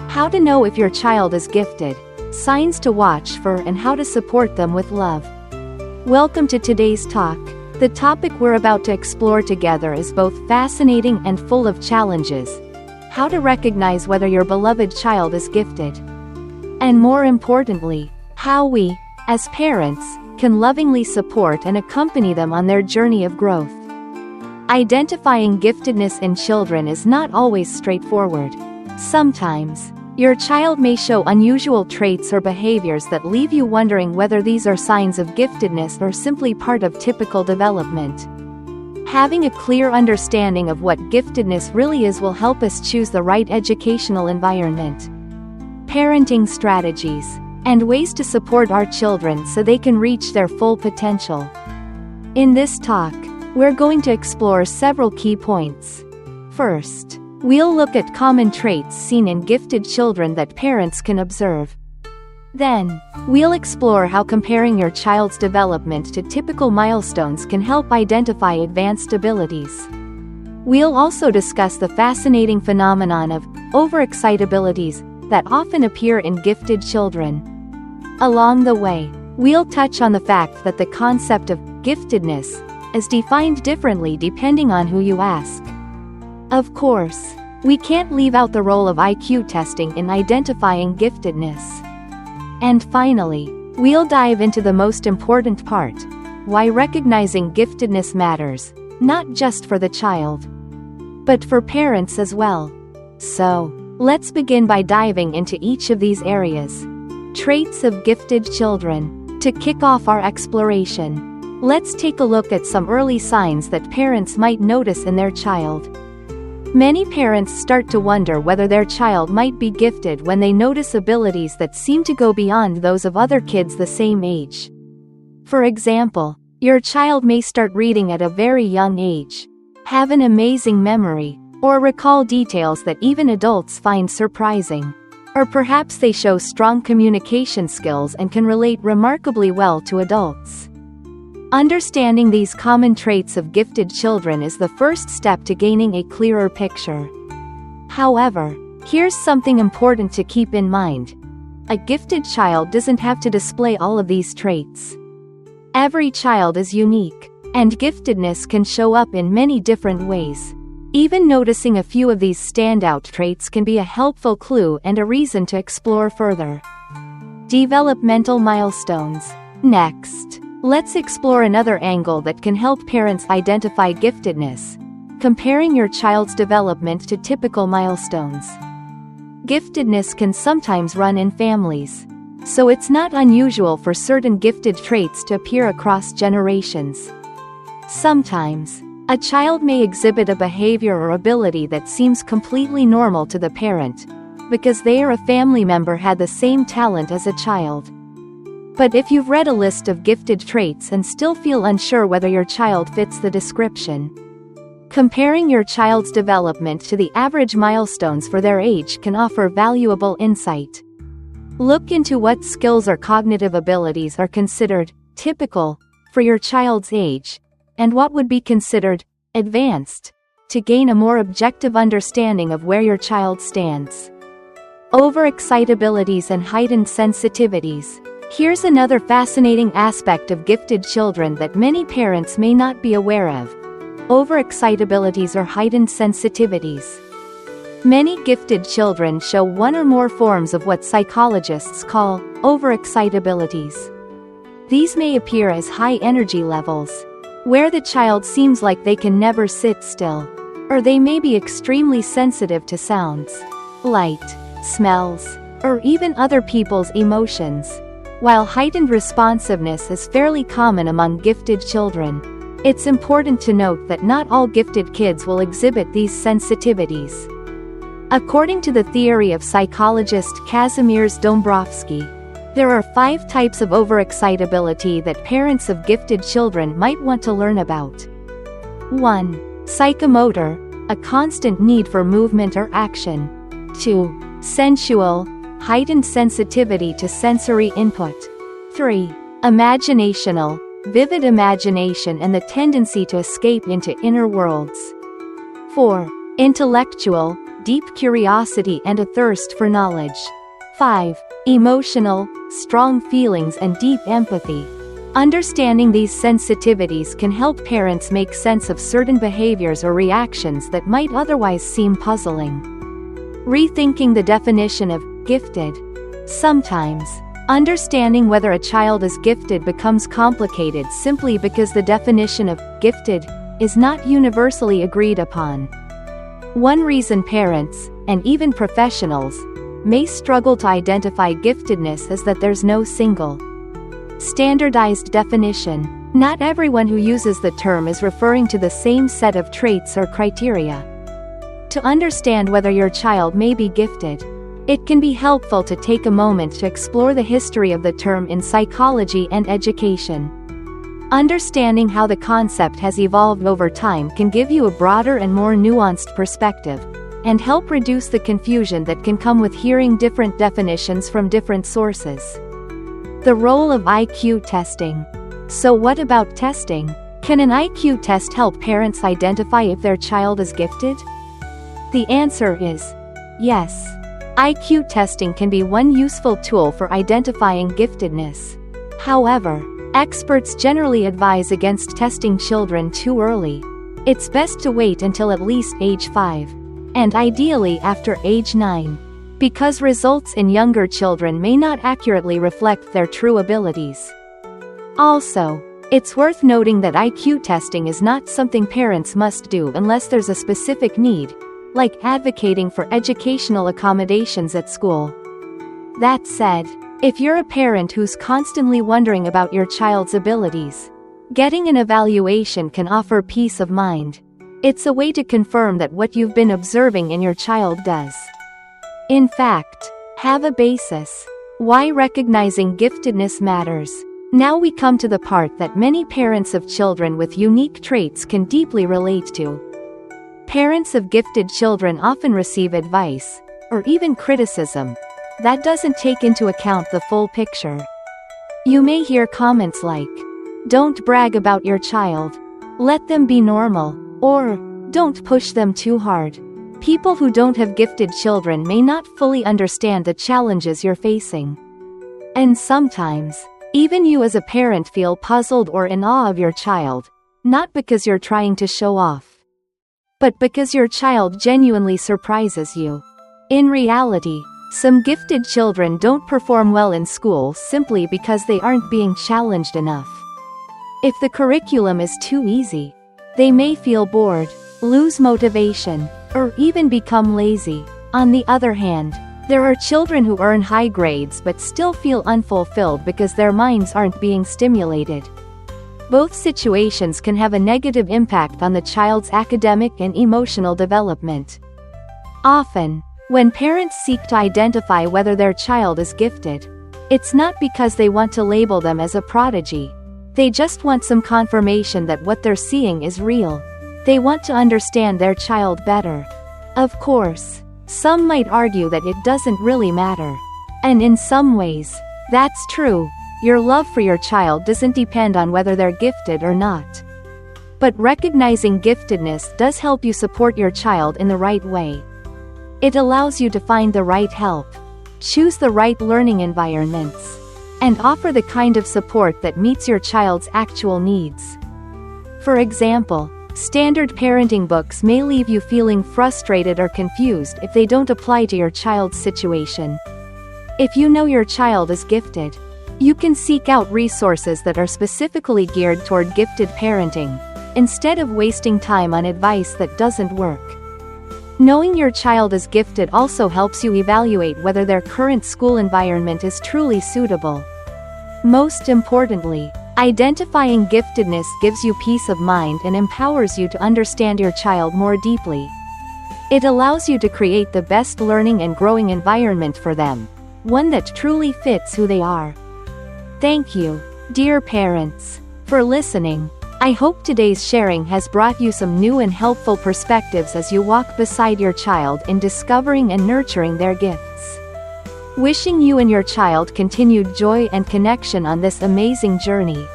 How to know if your child is gifted, signs to watch for, and how to support them with love. Welcome to today's talk. The topic we're about to explore together is both fascinating and full of challenges. How to recognize whether your beloved child is gifted. And more importantly, how we, as parents, can lovingly support and accompany them on their journey of growth. Identifying giftedness in children is not always straightforward. Sometimes, your child may show unusual traits or behaviors that leave you wondering whether these are signs of giftedness or simply part of typical development. Having a clear understanding of what giftedness really is will help us choose the right educational environment. Parenting strategies and ways to support our children so they can reach their full potential. In this talk, we're going to explore several key points. First, we'll look at common traits seen in gifted children that parents can observe. Then, we'll explore how comparing your child's development to typical milestones can help identify advanced abilities. We'll also discuss the fascinating phenomenon of overexcitabilities that often appear in gifted children. Along the way, we'll touch on the fact that the concept of giftedness is defined differently depending on who you ask. Of course, we can't leave out the role of IQ testing in identifying giftedness. And finally, we'll dive into the most important part: why recognizing giftedness matters, not just for the child, but for parents as well. So, let's begin by diving into each of these areas. Traits of gifted children. To kick off our exploration, let's take a look at some early signs that parents might notice in their child. Many parents start to wonder whether their child might be gifted when they notice abilities that seem to go beyond those of other kids the same age. For example, your child may start reading at a very young age, have an amazing memory, or recall details that even adults find surprising. Or perhaps they show strong communication skills and can relate remarkably well to adults. Understanding these common traits of gifted children is the first step to gaining a clearer picture. However, here's something important to keep in mind. A gifted child doesn't have to display all of these traits. Every child is unique, and giftedness can show up in many different ways. Even noticing a few of these standout traits can be a helpful clue and a reason to explore further. Developmental milestones. Next, let's explore another angle that can help parents identify giftedness: comparing your child's development to typical milestones. Giftedness can sometimes run in families, so it's not unusual for certain gifted traits to appear across generations. Sometimes, a child may exhibit a behavior or ability that seems completely normal to the parent, because they or a family member had the same talent as a child. But if you've read a list of gifted traits and still feel unsure whether your child fits the description, comparing your child's development to the average milestones for their age can offer valuable insight. Look into what skills or cognitive abilities are considered typical for your child's age, and what would be considered advanced, to gain a more objective understanding of where your child stands. Overexcitabilities and heightened sensitivities. Here's another fascinating aspect of gifted children that many parents may not be aware of: overexcitabilities or heightened sensitivities. Many gifted children show one or more forms of what psychologists call overexcitabilities. These may appear as high energy levels, where the child seems like they can never sit still, or they may be extremely sensitive to sounds, light, smells, or even other people's emotions. While heightened responsiveness is fairly common among gifted children, it's important to note that not all gifted kids will exhibit these sensitivities. According to the theory of psychologist Kazimierz Dąbrowski, there are 5 types of overexcitability that parents of gifted children might want to learn about. 1. Psychomotor, a constant need for movement or action. 2. Sensual, heightened sensitivity to sensory input. 3. Imaginational, vivid imagination and the tendency to escape into inner worlds. 4. Intellectual, deep curiosity and a thirst for knowledge. 5. Emotional, strong feelings and deep empathy. Understanding these sensitivities can help parents make sense of certain behaviors or reactions that might otherwise seem puzzling. Rethinking the definition of gifted. Sometimes, understanding whether a child is gifted becomes complicated simply because the definition of gifted is not universally agreed upon. One reason parents, and even professionals, may struggle to identify giftedness is that there's no single, standardized definition. Not everyone who uses the term is referring to the same set of traits or criteria. To understand whether your child may be gifted, it can be helpful to take a moment to explore the history of the term in psychology and education. Understanding how the concept has evolved over time can give you a broader and more nuanced perspective, and help reduce the confusion that can come with hearing different definitions from different sources. The role of IQ testing. So what about testing? Can an IQ test help parents identify if their child is gifted? The answer is yes. IQ testing can be one useful tool for identifying giftedness. However, experts generally advise against testing children too early. It's best to wait until at least age 5, and ideally after age 9. Because results in younger children may not accurately reflect their true abilities. Also, it's worth noting that IQ testing is not something parents must do unless there's a specific need, like advocating for educational accommodations at school. That said, if you're a parent who's constantly wondering about your child's abilities, getting an evaluation can offer peace of mind. It's a way to confirm that what you've been observing in your child does, in fact, have a basis. Why recognizing giftedness matters. Now we come to the part that many parents of children with unique traits can deeply relate to. Parents of gifted children often receive advice, or even criticism, that doesn't take into account the full picture. You may hear comments like, "Don't brag about your child. Let them be normal," or "Don't push them too hard." People who don't have gifted children may not fully understand the challenges you're facing. And sometimes, even you as a parent feel puzzled or in awe of your child, not because you're trying to show off, but because your child genuinely surprises you. In reality, some gifted children don't perform well in school simply because they aren't being challenged enough. If the curriculum is too easy, they may feel bored, lose motivation, or even become lazy. On the other hand, there are children who earn high grades but still feel unfulfilled because their minds aren't being stimulated. Both situations can have a negative impact on the child's academic and emotional development. Often, when parents seek to identify whether their child is gifted, it's not because they want to label them as a prodigy. They just want some confirmation that what they're seeing is real. They want to understand their child better. Of course, some might argue that it doesn't really matter. And in some ways, that's true. Your love for your child doesn't depend on whether they're gifted or not. But recognizing giftedness does help you support your child in the right way. It allows you to find the right help, choose the right learning environments, and offer the kind of support that meets your child's actual needs. For example, standard parenting books may leave you feeling frustrated or confused if they don't apply to your child's situation. If you know your child is gifted, you can seek out resources that are specifically geared toward gifted parenting, instead of wasting time on advice that doesn't work. Knowing your child is gifted also helps you evaluate whether their current school environment is truly suitable. Most importantly, identifying giftedness gives you peace of mind and empowers you to understand your child more deeply. It allows you to create the best learning and growing environment for them, one that truly fits who they are. Thank you, dear parents, for listening. I hope today's sharing has brought you some new and helpful perspectives as you walk beside your child in discovering and nurturing their gifts. Wishing you and your child continued joy and connection on this amazing journey.